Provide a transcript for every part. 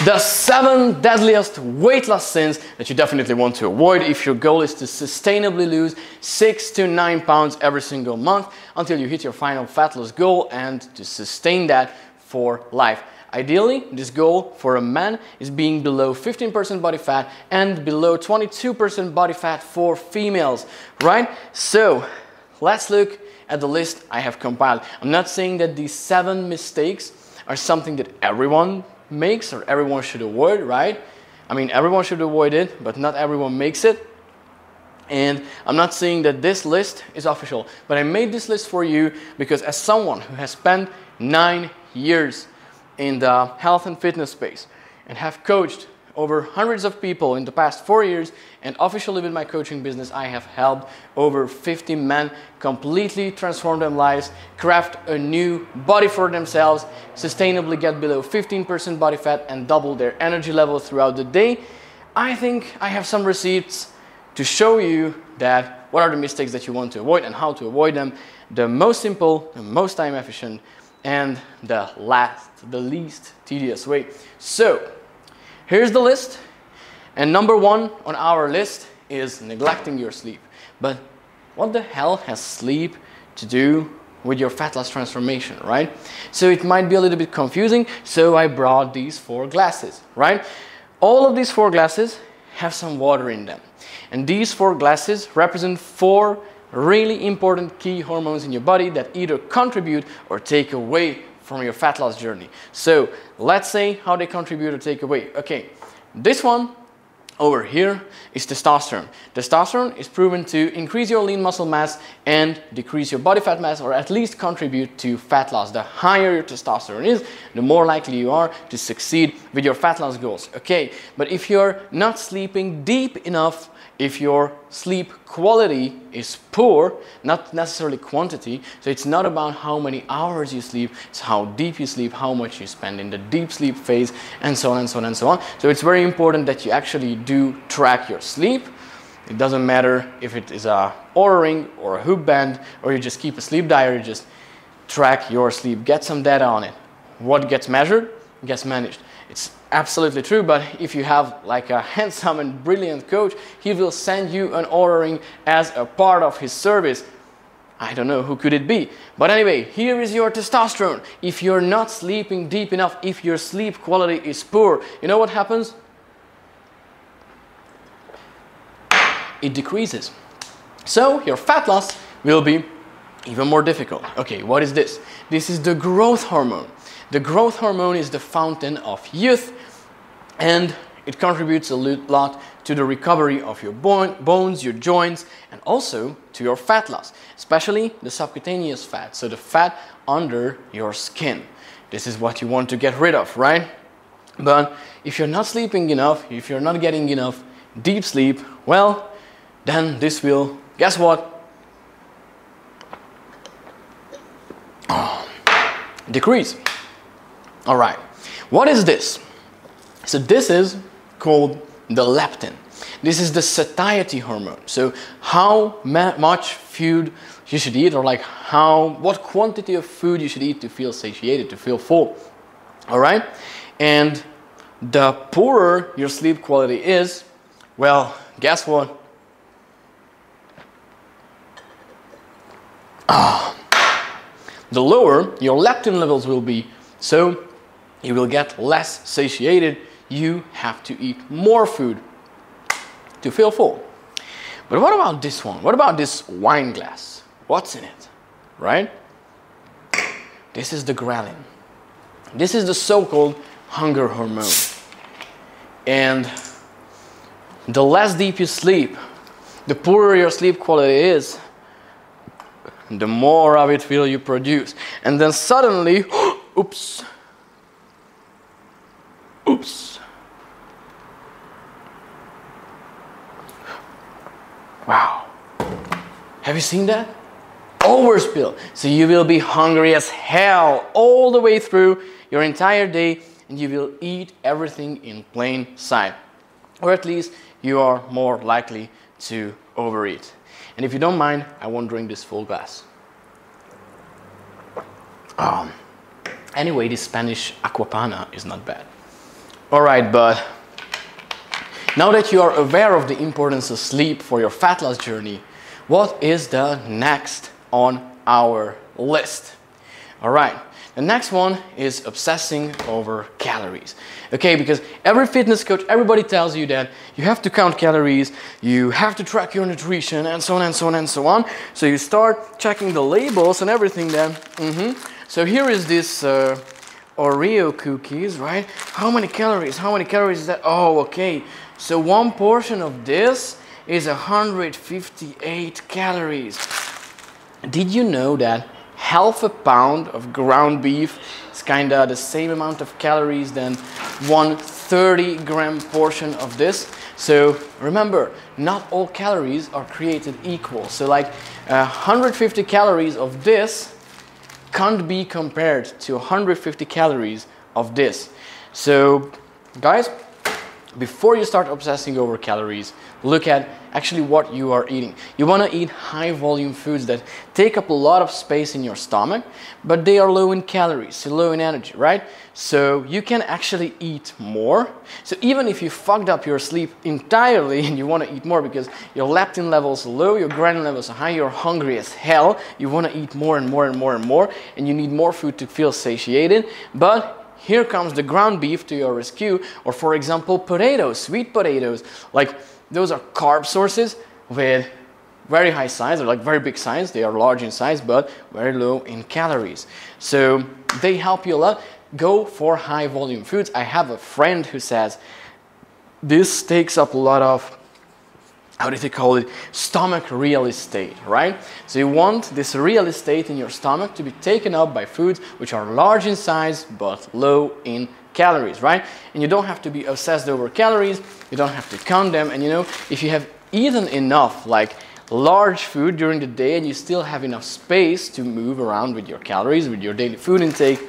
The 7 deadliest weight loss sins that you definitely want to avoid if your goal is to sustainably lose 6 to 9 pounds every single month until you hit your final fat loss goal and to sustain that for life. Ideally, this goal for a man is being below 15% body fat and below 22% body fat for females, right? So let's look at the list I have compiled. I'm not saying that these 7 mistakes are something that everyone makes or everyone should avoid, right? I mean, everyone should avoid it, but not everyone makes it. And I'm not saying that this list is official, but I made this list for you because as someone who has spent 9 years in the health and fitness space and have coached over hundreds of people in the past 4 years, and officially with my coaching business, I have helped over 50 men completely transform their lives, craft a new body for themselves, sustainably get below 15% body fat and double their energy level throughout the day. I think I have some receipts to show you that what are the mistakes that you want to avoid and how to avoid them the most simple, the most time efficient, and the least tedious way. So here's the list, and number 1 on our list is neglecting your sleep. But what the hell has sleep to do with your fat loss transformation, right? So it might be a little bit confusing, so I brought these 4 glasses, right? All of these 4 glasses have some water in them. And these 4 glasses represent 4 really important key hormones in your body that either contribute or take away from your fat loss journey. So let's say how they contribute or take away. Okay, this one over here is testosterone. Testosterone is proven to increase your lean muscle mass and decrease your body fat mass, or at least contribute to fat loss. The higher your testosterone is, the more likely you are to succeed with your fat loss goals. Okay, but if you're not sleeping deep enough, if your sleep quality is poor, not necessarily quantity, so it's not about how many hours you sleep, it's how deep you sleep, how much you spend in the deep sleep phase, and so on and so on and so on. So it's very important that you actually do track your sleep. It doesn't matter if it is a Oura ring or a hoop band, or you just keep a sleep diary, just track your sleep, get some data on it. What gets measured gets managed. It's absolutely true, but if you have like a handsome and brilliant coach, he will send you an Oura ring as a part of his service. I don't know who could it be. But anyway, here is your testosterone. If you're not sleeping deep enough, if your sleep quality is poor, you know what happens? It decreases. So your fat loss will be even more difficult. Okay, what is this? This is the growth hormone. The growth hormone is the fountain of youth, and it contributes a lot to the recovery of your bones, your joints, and also to your fat loss, especially the subcutaneous fat, so the fat under your skin. This is what you want to get rid of, right? But if you're not sleeping enough, if you're not getting enough deep sleep, well, then this will, guess what? Decrease. All right, what is this? So this is called the leptin. This is the satiety hormone. So how much food you should eat, or like what quantity of food you should eat to feel satiated, to feel full. All right, and the poorer your sleep quality is, well, guess what? The lower your leptin levels will be. So you will get less satiated. You have to eat more food to feel full. But what about this one? What about this wine glass? What's in it, right? This is the ghrelin. This is the so-called hunger hormone. And the less deep you sleep, the poorer your sleep quality is, the more of it will you produce. And then suddenly, oops. Oops. Wow. Have you seen that? Overspill. So you will be hungry as hell all the way through your entire day, and you will eat everything in plain sight. Or at least you are more likely to overeat. And if you don't mind, I won't drink this full glass. Anyway, this Spanish aquapana is not bad. All right, but now that you are aware of the importance of sleep for your fat loss journey, what is the next on our list? All right, the next one is obsessing over calories. Okay, because every fitness coach, everybody tells you that you have to count calories, you have to track your nutrition, and so on and so on and so on. So you start checking the labels and everything then. So here is this Oreo cookies, right? How many calories? How many calories is that? Oh, okay. So one portion of this is 158 calories. Did you know that half a pound of ground beef is kinda the same amount of calories than one 30-gram portion of this? So remember, not all calories are created equal. So like 150 calories of this can't be compared to 150 calories of this. So guys, before you start obsessing over calories, look at actually what you are eating. You want to eat high volume foods that take up a lot of space in your stomach, but they are low in calories, so low in energy, right? So you can actually eat more. So even if you fucked up your sleep entirely and you want to eat more because your leptin levels are low, your ghrelin levels are high, you're hungry as hell, you want to eat more and more and more and more, and you need more food to feel satiated, but here comes the ground beef to your rescue, or for example, potatoes, sweet potatoes. Like those are carb sources with very high size, or like very big size. They are large in size, but very low in calories. So they help you a lot. Go for high volume foods. I have a friend who says this takes up a lot of, how do they call it, stomach real estate, right? So you want this real estate in your stomach to be taken up by foods which are large in size but low in calories, right? And you don't have to be obsessed over calories, you don't have to count them, and you know, if you have eaten enough like large food during the day and you still have enough space to move around with your calories, with your daily food intake,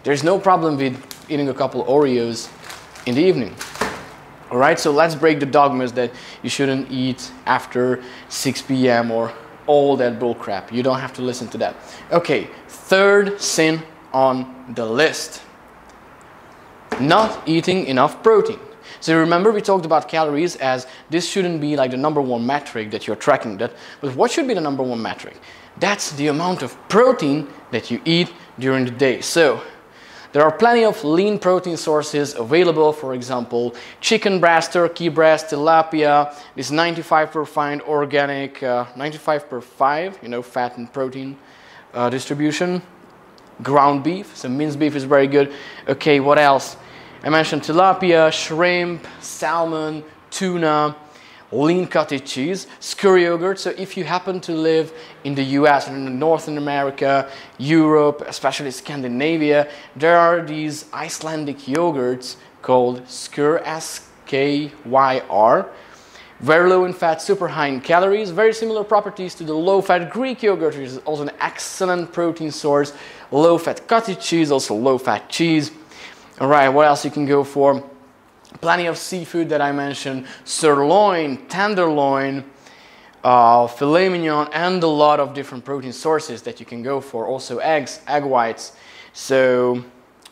there's no problem with eating a couple Oreos in the evening. All right, so let's break the dogmas that you shouldn't eat after 6 p.m. or all that bull crap. You don't have to listen to that. Okay, third sin on the list. Not eating enough protein. So remember we talked about calories as this shouldn't be like the #1 metric that you're tracking. But what should be the #1 metric? That's the amount of protein that you eat during the day. So there are plenty of lean protein sources available, for example, chicken breast, turkey breast, tilapia, this 95% organic, 95/5, you know, fat and protein distribution. Ground beef, so minced beef is very good. Okay, what else? I mentioned tilapia, shrimp, salmon, tuna, lean cottage cheese, skyr yogurt. So if you happen to live in the US and in North America, Europe, especially Scandinavia, there are these Icelandic yogurts called skyr, S-K-Y-R. Very low in fat, super high in calories, very similar properties to the low-fat Greek yogurt, which is also an excellent protein source. Low-fat cottage cheese, also low-fat cheese. All right, what else you can go for? Plenty of seafood that I mentioned, sirloin, tenderloin, filet mignon, and a lot of different protein sources that you can go for. Also eggs, egg whites. So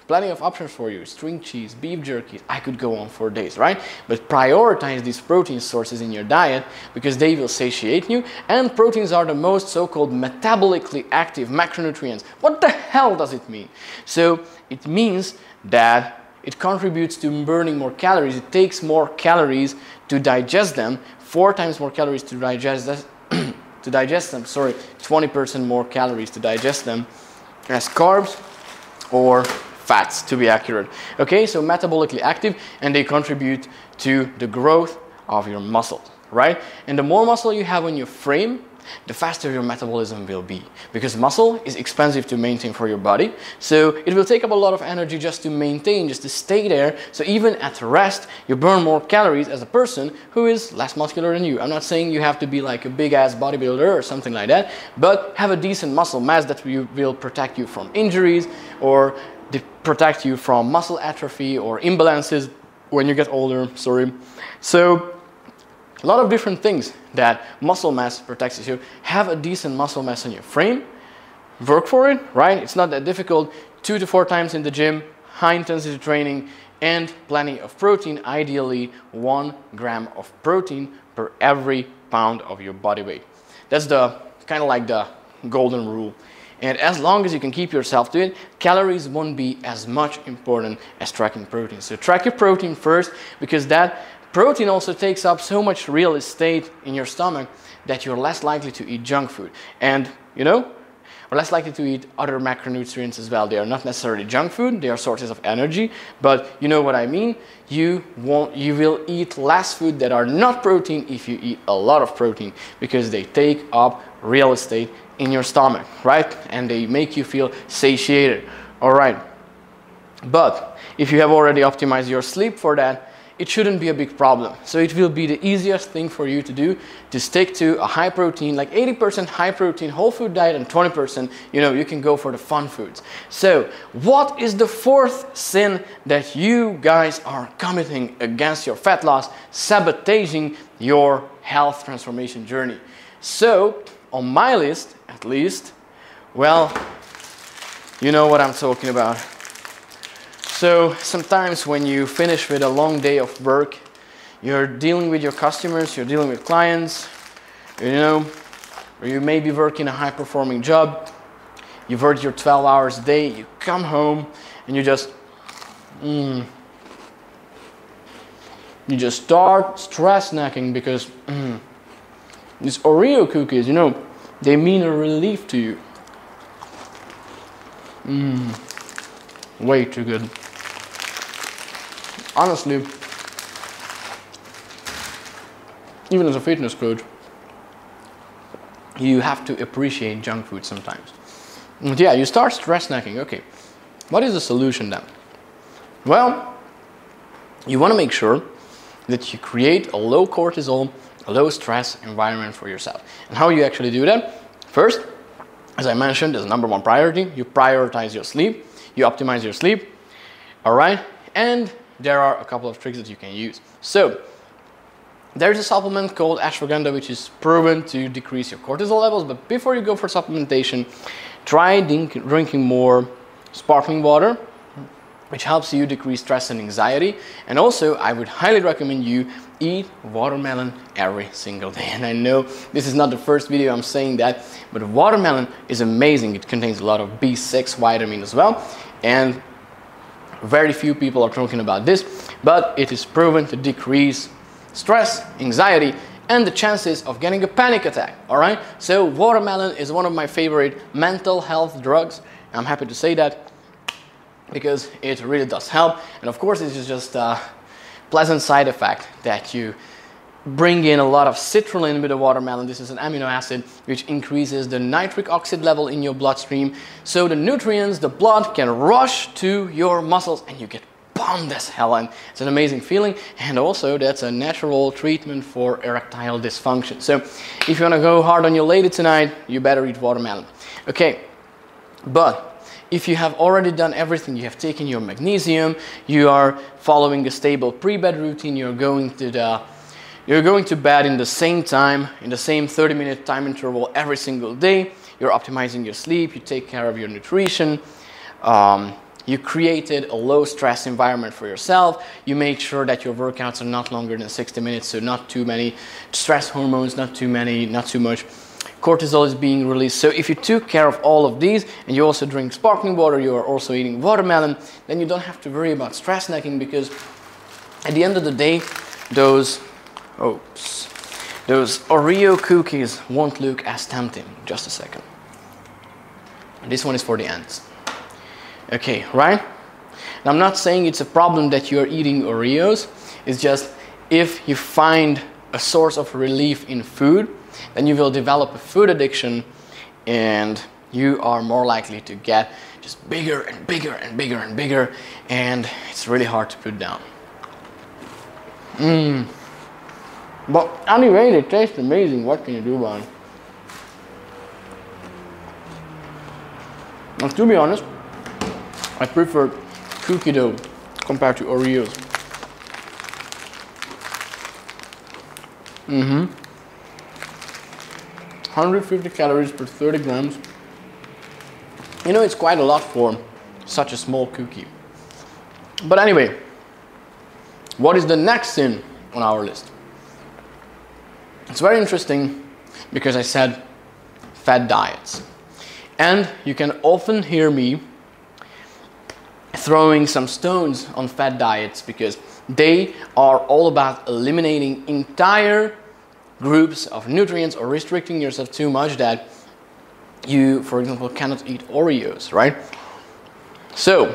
plenty of options for you. String cheese, beef jerky. I could go on for days, right? But prioritize these protein sources in your diet because they will satiate you. And proteins are the most so-called metabolically active macronutrients. What the hell does it mean? So it means that it contributes to burning more calories. It takes more calories to digest them, 4 times more calories to digest them, sorry, 20% more calories to digest them as carbs or fats, to be accurate. Okay, so metabolically active, and they contribute to the growth of your muscle, right? And the more muscle you have on your frame, the faster your metabolism will be, because muscle is expensive to maintain for your body, so it will take up a lot of energy just to maintain, just to stay there. So even at rest, you burn more calories as a person who is less muscular than you. I'm not saying you have to be like a big ass bodybuilder or something like that, but have a decent muscle mass that will protect you from injuries or protect you from muscle atrophy or imbalances when you get older, sorry. So a lot of different things that muscle mass protects you. Have a decent muscle mass on your frame, work for it, right? It's not that difficult. 2 to 4 times in the gym, high intensity training, and plenty of protein, ideally 1 gram of protein per every pound of your body weight. That's the kind of like the golden rule. And as long as you can keep yourself to it, calories won't be as much important as tracking protein. So track your protein first, because that protein also takes up so much real estate in your stomach that you're less likely to eat junk food. And, you know, we're less likely to eat other macronutrients as well. They are not necessarily junk food, they are sources of energy, but you know what I mean. You will eat less food that are not protein if you eat a lot of protein, because they take up real estate in your stomach, right? And they make you feel satiated, all right? But if you have already optimized your sleep for that, it shouldn't be a big problem. So it will be the easiest thing for you to do, to stick to a high protein, like 80% high protein whole food diet, and 20%, you know, you can go for the fun foods. So what is the fourth sin that you guys are committing against your fat loss, sabotaging your health transformation journey? So on my list, at least, well, you know what I'm talking about. So sometimes when you finish with a long day of work, you're dealing with your customers, you're dealing with clients, you know, or you may be working a high-performing job, you've worked your 12 hours a day, you come home and you just start stress snacking because these Oreo cookies, you know, they mean a relief to you. Way too good. Honestly, even as a fitness coach, you have to appreciate junk food sometimes. And yeah, you start stress snacking. Okay, what is the solution then? Well, you want to make sure that you create a low cortisol, a low stress environment for yourself. And how you actually do that? First, as I mentioned, as number one priority, you prioritize your sleep, you optimize your sleep, all right? And there are a couple of tricks that you can use. So there's a supplement called ashwagandha, which is proven to decrease your cortisol levels. But before you go for supplementation, try drinking more sparkling water, which helps you decrease stress and anxiety. And also, I would highly recommend you eat watermelon every single day. And I know this is not the first video I'm saying that, but watermelon is amazing. It contains a lot of B6 vitamin as well. And very few people are talking about this, but it is proven to decrease stress, anxiety, and the chances of getting a panic attack, all right? So watermelon is one of my favorite mental health drugs. I'm happy to say that because it really does help. And of course, it's just a pleasant side effect that you bring in a lot of citrulline with the watermelon. This is an amino acid which increases the nitric oxide level in your bloodstream, so the nutrients, the blood can rush to your muscles and you get pumped as hell, and it's an amazing feeling. And also that's a natural treatment for erectile dysfunction. So if you want to go hard on your lady tonight, you better eat watermelon. Okay, but if you have already done everything, you have taken your magnesium, you are following a stable pre-bed routine, you're going to bed in the same time, in the same 30-minute time interval every single day. You're optimizing your sleep, you take care of your nutrition, you created a low stress environment for yourself, you make sure that your workouts are not longer than 60 minutes, so not too many stress hormones, not too much cortisol is being released. So if you took care of all of these and you also drink sparkling water, you are also eating watermelon, then you don't have to worry about stress snacking, because at the end of the day, those Oreo cookies won't look as tempting. Just a second. This one is for the ants. Okay, right? Now, I'm not saying it's a problem that you're eating Oreos. It's just if you find a source of relief in food, then you will develop a food addiction and you are more likely to get just bigger and bigger and bigger and bigger, and it's really hard to put down. But anyway, they taste amazing. What can you do about it? And to be honest, I prefer cookie dough compared to Oreos. 150 calories per 30 grams. You know, it's quite a lot for such a small cookie. But anyway, What is the next sin on our list? It's very interesting because I said fad diets. And you can often hear me throwing some stones on fad diets because they are all about eliminating entire groups of nutrients or restricting yourself too much that you, for example, cannot eat Oreos, right? So,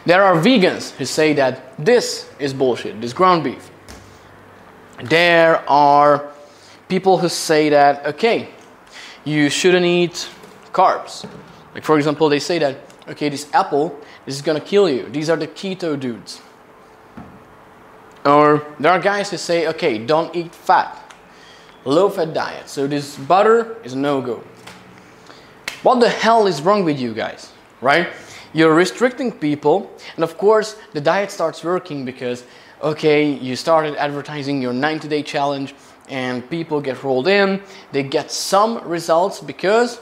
there are vegans who say that this is bullshit, this ground beef. There are people who say that, okay, you shouldn't eat carbs. Like, for example, they say that, okay, this apple, this is gonna kill you. These are the keto dudes. Or there are guys who say, okay, don't eat fat. Low-fat diet. So this butter is a no-go. What the hell is wrong with you guys, right? You're restricting people, and of course, the diet starts working because, okay, you started advertising your 90-day challenge, and people get rolled in. They get some results because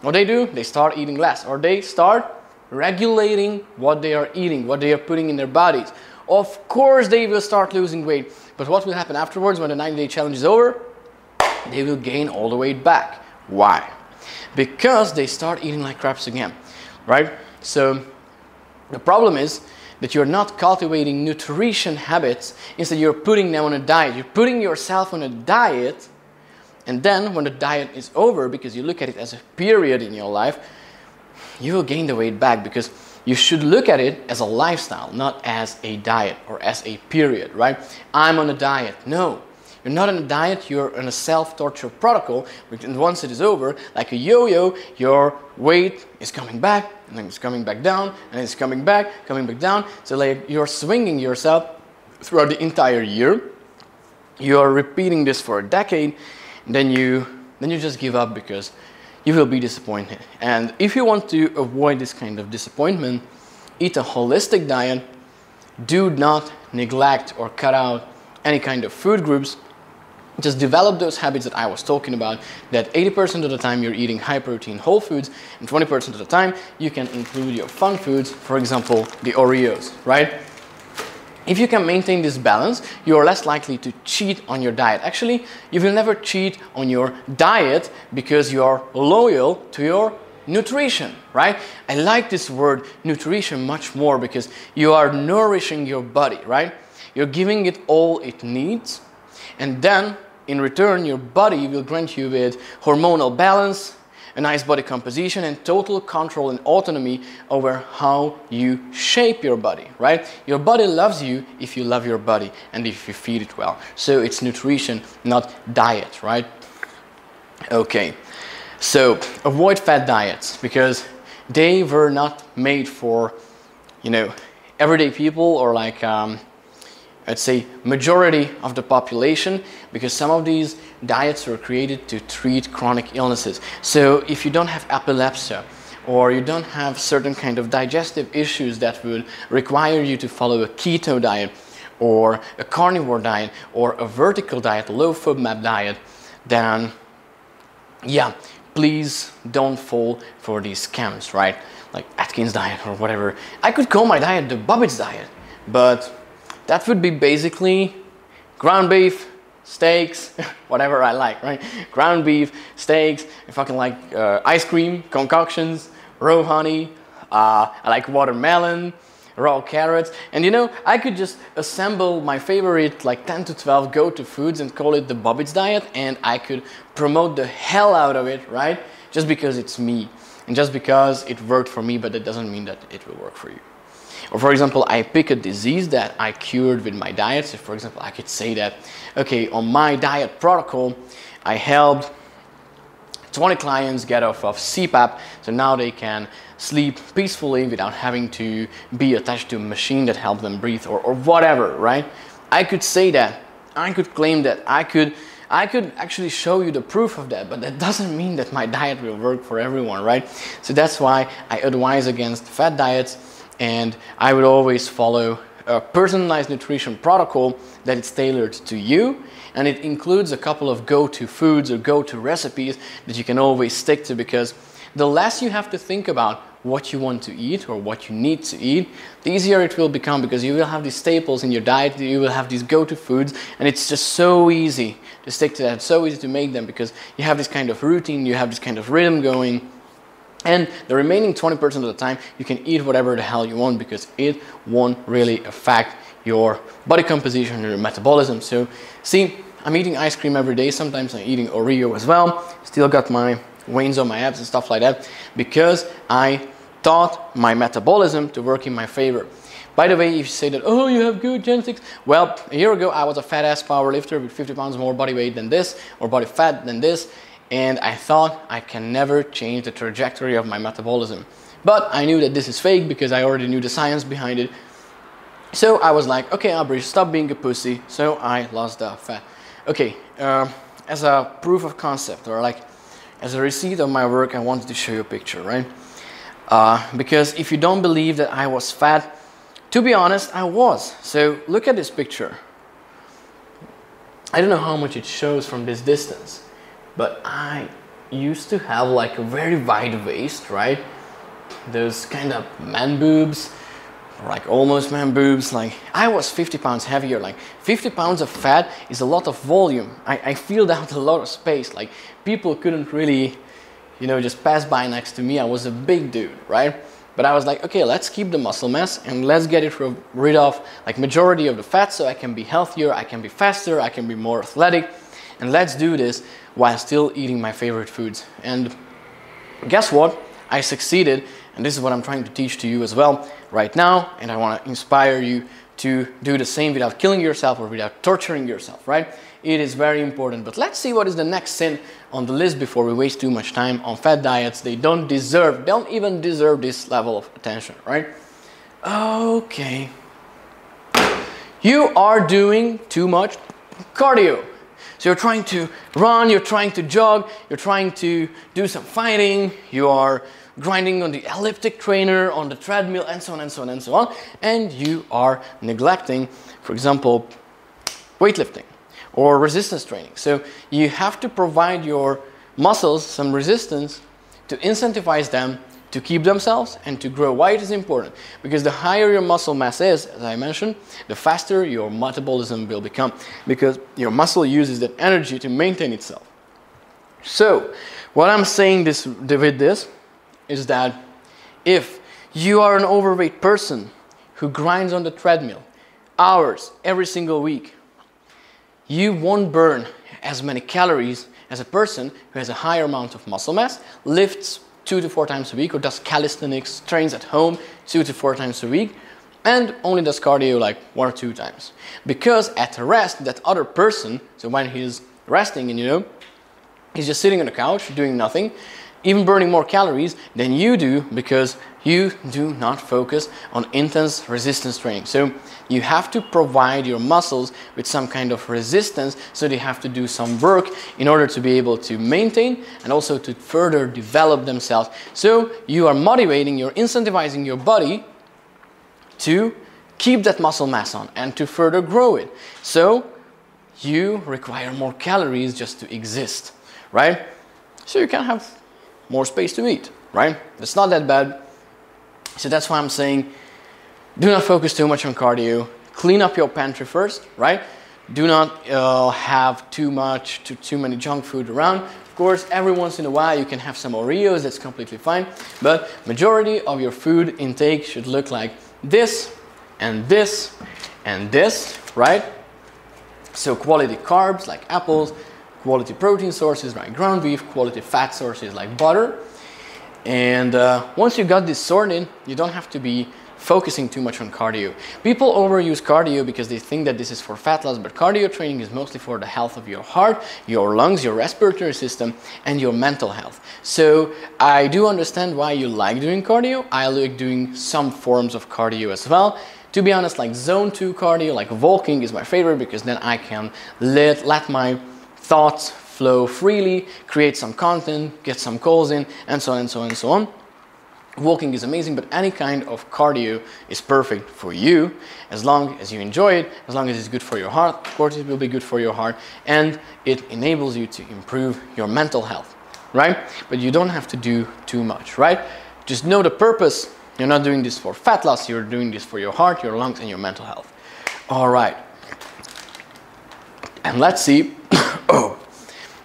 what they do, they start eating less, or they start regulating what they are eating, what they are putting in their bodies. Of course, they will start losing weight, but what will happen afterwards when the 90-day challenge is over? They will gain all the weight back. Why? Because they start eating like craps again, right? So the problem is that you're not cultivating nutrition habits. Instead, you're putting them on a diet. You're putting yourself on a diet, and then when the diet is over, because you look at it as a period in your life, you will gain the weight back, because you should look at it as a lifestyle, not as a diet or as a period, right? I'm on a diet. No. You're not on a diet, you're on a self-torture protocol, and once it is over, like a yo-yo, your weight is coming back, and then it's coming back down, and it's coming back down. So like you're swinging yourself throughout the entire year. You're repeating this for a decade, and then you just give up because you will be disappointed. And if you want to avoid this kind of disappointment, eat a holistic diet. Do not neglect or cut out any kind of food groups. Just develop those habits that I was talking about, that 80% of the time you're eating high protein whole foods, and 20% of the time you can include your fun foods, for example, the Oreos, right? If you can maintain this balance, you are less likely to cheat on your diet. Actually, you will never cheat on your diet because you are loyal to your nutrition, right? I like this word nutrition much more because you are nourishing your body, right? You're giving it all it needs, and then in return your body will grant you with hormonal balance, a nice body composition, and total control and autonomy over how you shape your body, right? Your body loves you if you love your body and if you feed it well. So it's nutrition, not diet, right? Okay, so avoid fad diets because they were not made for, you know, everyday people or like I'd say majority of the population, because some of these diets were created to treat chronic illnesses. So if you don't have epilepsy or you don't have certain kind of digestive issues that would require you to follow a keto diet or a carnivore diet or a vertical diet, a low FODMAP diet, then yeah, please don't fall for these scams, right? Like Atkins diet or whatever. I could call my diet the Bobbits diet, but that would be basically ground beef, steaks, whatever I like, right? Ground beef, steaks, I fucking like ice cream, concoctions, raw honey, I like watermelon, raw carrots, and you know, I could just assemble my favorite like 10 to 12 go-to foods and call it the Bobbits diet, and I could promote the hell out of it, right? Just because it's me, and just because it worked for me, but that doesn't mean that it will work for you. Or for example, I pick a disease that I cured with my diet. So for example, I could say that, okay, on my diet protocol, I helped 20 clients get off of CPAP, so now they can sleep peacefully without having to be attached to a machine that helps them breathe or whatever, right? I could say that, I could claim that, I could actually show you the proof of that, but that doesn't mean that my diet will work for everyone, right? So that's why I advise against fad diets, and I would always follow a personalized nutrition protocol that is tailored to you, and it includes a couple of go-to foods or go-to recipes that you can always stick to, because the less you have to think about what you want to eat or what you need to eat, the easier it will become, because you will have these staples in your diet, you will have these go-to foods, and it's just so easy to stick to that. It's so easy to make them because you have this kind of routine, you have this kind of rhythm going, and the remaining 20% of the time you can eat whatever the hell you want, because it won't really affect your body composition or your metabolism. So see, I'm eating ice cream every day, sometimes I'm eating Oreo as well, still got my veins on my abs and stuff like that, because I taught my metabolism to work in my favor. By the way, if you say that, oh, you have good genetics, well, a year ago I was a fat ass power lifter with 50 pounds more body weight than this, or body fat than this, and I thought I can never change the trajectory of my metabolism. But I knew that this is fake because I already knew the science behind it. So I was like, okay, Ábris, stop being a pussy. So I lost the fat. Okay, as a proof of concept, or like as a receipt of my work, I wanted to show you a picture, right? Because if you don't believe that I was fat, to be honest, I was. So look at this picture. I don't know how much it shows from this distance, but I used to have like a very wide waist, right? Those kind of man boobs, like almost man boobs. Like I was 50 pounds heavier. Like 50 pounds of fat is a lot of volume. I filled out a lot of space. Like people couldn't really, you know, just pass by next to me. I was a big dude, right? But I was like, okay, let's keep the muscle mass and let's get rid of like majority of the fat, so I can be healthier, I can be faster, I can be more athletic, and let's do this while still eating my favorite foods. And guess what? I succeeded, and this is what I'm trying to teach to you as well right now, and I want to inspire you to do the same without killing yourself or without torturing yourself, right? It is very important. But let's see what is the next sin on the list before we waste too much time on fat diets. They don't even deserve this level of attention, right? Okay. You are doing too much cardio. So you're trying to run, you're trying to jog, you're trying to do some fighting, you are grinding on the elliptic trainer, on the treadmill, and so on and so on and so on, and you are neglecting, for example, weightlifting or resistance training. So you have to provide your muscles some resistance to incentivize them to keep themselves and to grow. Why it is important? Because the higher your muscle mass is, as I mentioned, the faster your metabolism will become, because your muscle uses that energy to maintain itself. So what I'm saying with this is that if you are an overweight person who grinds on the treadmill hours every single week, you won't burn as many calories as a person who has a higher amount of muscle mass, lifts 2 to 4 times a week, or does calisthenics, trains at home 2 to 4 times a week, and only does cardio like 1 or 2 times. Because at rest, that other person, so when he's resting and, you know, he's just sitting on the couch doing nothing, even burning more calories than you do, because you do not focus on intense resistance training. So you have to provide your muscles with some kind of resistance, so they have to do some work in order to be able to maintain and also to further develop themselves. So you are motivating, you're incentivizing your body to keep that muscle mass on and to further grow it. So you require more calories just to exist, right? So you can have more space to eat, right? It's not that bad. So that's why I'm saying, do not focus too much on cardio. Clean up your pantry first, right? Do not have too many junk food around. Of course, every once in a while you can have some Oreos, that's completely fine. But majority of your food intake should look like this and this and this, right? So quality carbs like apples, quality protein sources like ground beef, quality fat sources like butter. And once you got this sorted, you don't have to be focusing too much on cardio. People overuse cardio because they think that this is for fat loss, but cardio training is mostly for the health of your heart, your lungs, your respiratory system, and your mental health. So I do understand why you like doing cardio. I like doing some forms of cardio as well. To be honest, like zone 2 cardio, like walking is my favorite, because then I can let my thoughts flow freely, create some content, get some calls in, and so on and so on and so on. Walking is amazing, but any kind of cardio is perfect for you, as long as you enjoy it, as long as it's good for your heart. Of course, it will be good for your heart, and it enables you to improve your mental health, right? But you don't have to do too much, right? Just know the purpose. You're not doing this for fat loss, you're doing this for your heart, your lungs, and your mental health. All right. And let's see. Oh,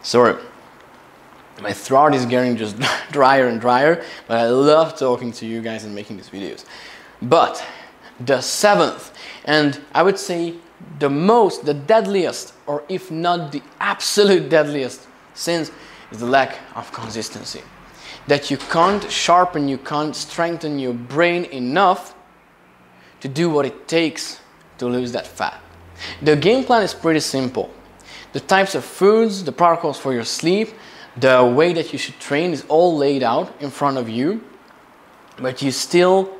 sorry. My throat is getting just drier and drier, but I love talking to you guys and making these videos. But the seventh, and I would say the deadliest, or if not the absolute deadliest sins, is the lack of consistency. That you can't sharpen, you can't strengthen your brain enough to do what it takes to lose that fat. The game plan is pretty simple. The types of foods, the protocols for your sleep, the way that you should train is all laid out in front of you, but you still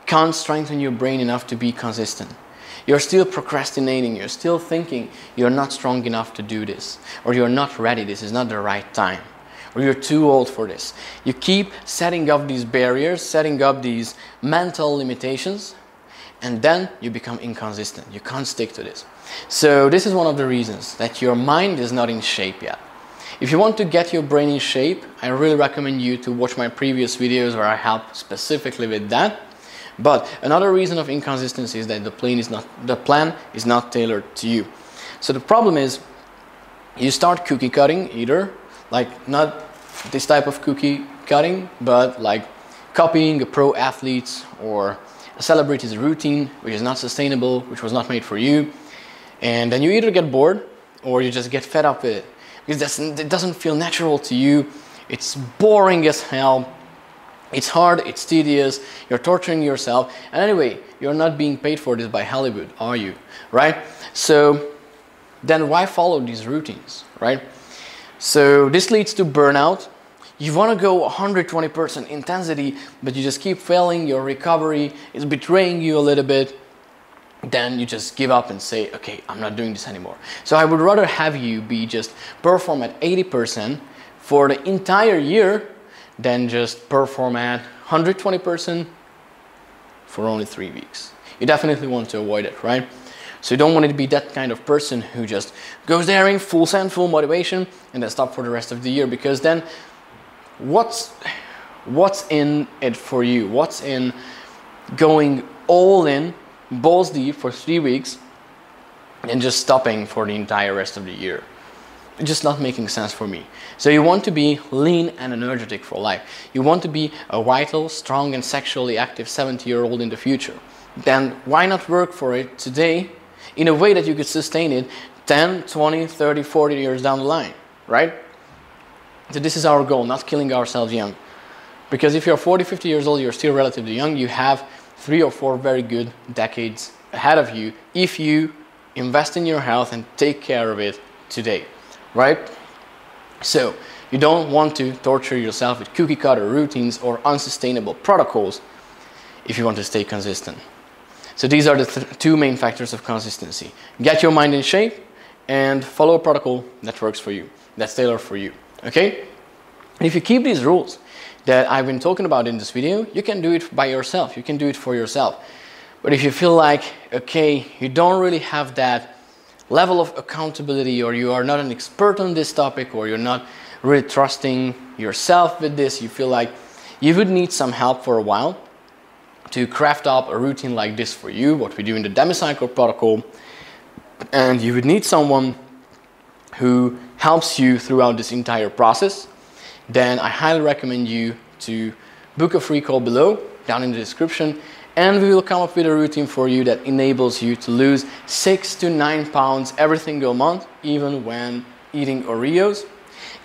can't strengthen your brain enough to be consistent. You're still procrastinating, you're still thinking you're not strong enough to do this, or you're not ready, this is not the right time, or you're too old for this. You keep setting up these barriers, setting up these mental limitations, and then you become inconsistent. You can't stick to this. So this is one of the reasons that your mind is not in shape yet. If you want to get your brain in shape, I really recommend you to watch my previous videos where I help specifically with that. But another reason of inconsistency is that the plan is not tailored to you. So the problem is, you start cookie cutting, either like not this type of cookie cutting, but like copying a pro athlete's or a celebrity's routine, which is not sustainable, which was not made for you. And then you either get bored or you just get fed up with it, because it doesn't feel natural to you. It's boring as hell. It's hard, it's tedious, you're torturing yourself. And anyway, you're not being paid for this by Hollywood, are you? Right? So then why follow these routines, right? So this leads to burnout. You want to go 120% intensity, but you just keep failing, your recovery is betraying you a little bit. Then you just give up and say, okay, I'm not doing this anymore. So I would rather have you just perform at 80% for the entire year than just perform at 120% for only 3 weeks. You definitely want to avoid it, right? So you don't want to be that kind of person who just goes there in full send, full motivation, and then stop for the rest of the year, because then what's in it for you? What's in going all in, balls deep for 3 weeks and just stopping for the entire rest of the year? It's just not making sense for me. So you want to be lean and energetic for life. You want to be a vital, strong and sexually active 70-year-old in the future. Then why not work for it today in a way that you could sustain it 10, 20, 30, 40 years down the line, right? So this is our goal, not killing ourselves young. Because if you're 40, 50 years old, you're still relatively young. You have 3 or 4 very good decades ahead of you if you invest in your health and take care of it today, right? So you don't want to torture yourself with cookie cutter routines or unsustainable protocols if you want to stay consistent. So these are the two main factors of consistency. Get your mind in shape and follow a protocol that works for you, that's tailored for you, okay? And if you keep these rules that I've been talking about in this video, you can do it by yourself, you can do it for yourself. But if you feel like, okay, you don't really have that level of accountability, or you are not an expert on this topic, or you're not really trusting yourself with this, you feel like you would need some help for a while to craft up a routine like this for you, what we do in the Demi Cycle Protocol, and you would need someone who helps you throughout this entire process, then I highly recommend you to book a free call below, down in the description, and we will come up with a routine for you that enables you to lose 6 to 9 pounds every single month, even when eating Oreos.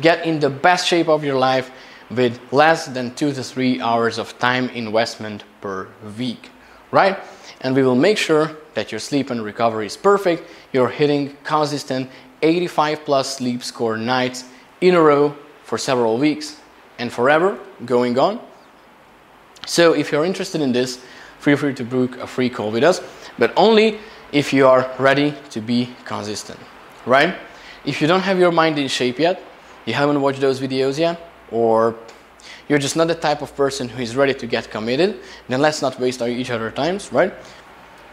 Get in the best shape of your life with less than 2 to 3 hours of time investment per week, right? And we will make sure that your sleep and recovery is perfect. You're hitting consistent 85 plus sleep score nights in a row for several weeks and forever going on. So if you're interested in this, feel free to book a free call with us, but only if you are ready to be consistent, right? If you don't have your mind in shape yet, you haven't watched those videos yet, or you're just not the type of person who is ready to get committed, then let's not waste each other's times, right?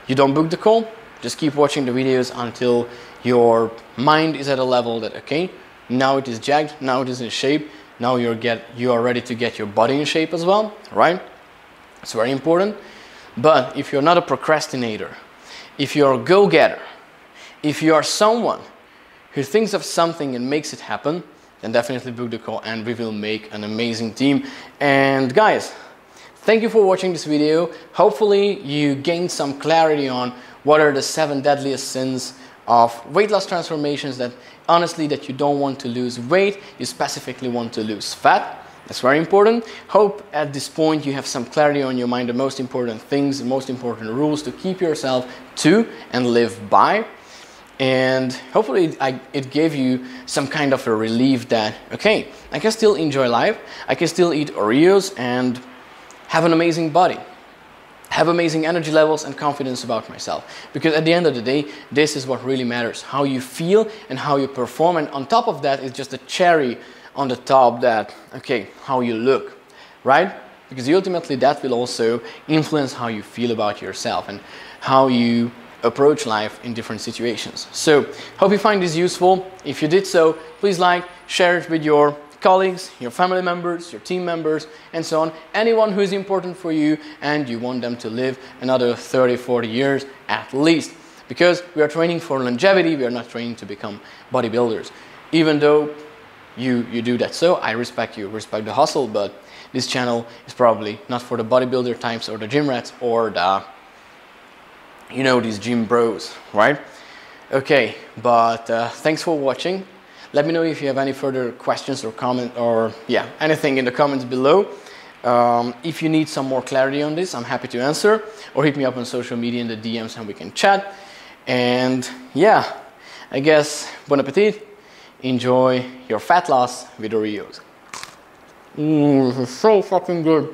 You don't book the call, just keep watching the videos until your mind is at a level that, okay, now it is jacked, now it is in shape, Now you are ready to get your body in shape as well, right? It's very important. But if you're not a procrastinator, if you're a go-getter, if you are someone who thinks of something and makes it happen, then definitely book the call and we will make an amazing team. And guys, thank you for watching this video. Hopefully you gained some clarity on what are the 7 deadliest sins of weight loss transformations that honestly that you don't want to lose weight, you specifically want to lose fat. That's very important. Hope at this point you have some clarity on your mind, the most important things, the most important rules to keep yourself to and live by. And hopefully it gave you some kind of a relief that, okay, I can still enjoy life, I can still eat Oreos and have an amazing body, have amazing energy levels and confidence about myself. Because at the end of the day, this is what really matters, how you feel and how you perform. And on top of that is just a cherry on the top that, okay, how you look, right? Because ultimately that will also influence how you feel about yourself and how you approach life in different situations. So, hope you find this useful. If you did so, please like, share it with your colleagues, your family members, your team members, and so on. Anyone who is important for you and you want them to live another 30, 40 years at least. Because we are training for longevity, we are not training to become bodybuilders. Even though you do that. So, I respect you, respect the hustle, but this channel is probably not for the bodybuilder types or the gym rats or the, you know, these gym bros, right? Okay, but thanks for watching. Let me know if you have any further questions or comment or yeah, anything in the comments below. If you need some more clarity on this, I'm happy to answer, or hit me up on social media in the DMs and we can chat. And yeah, I guess bon appetit. Enjoy your fat loss with Oreos. This is so fucking good.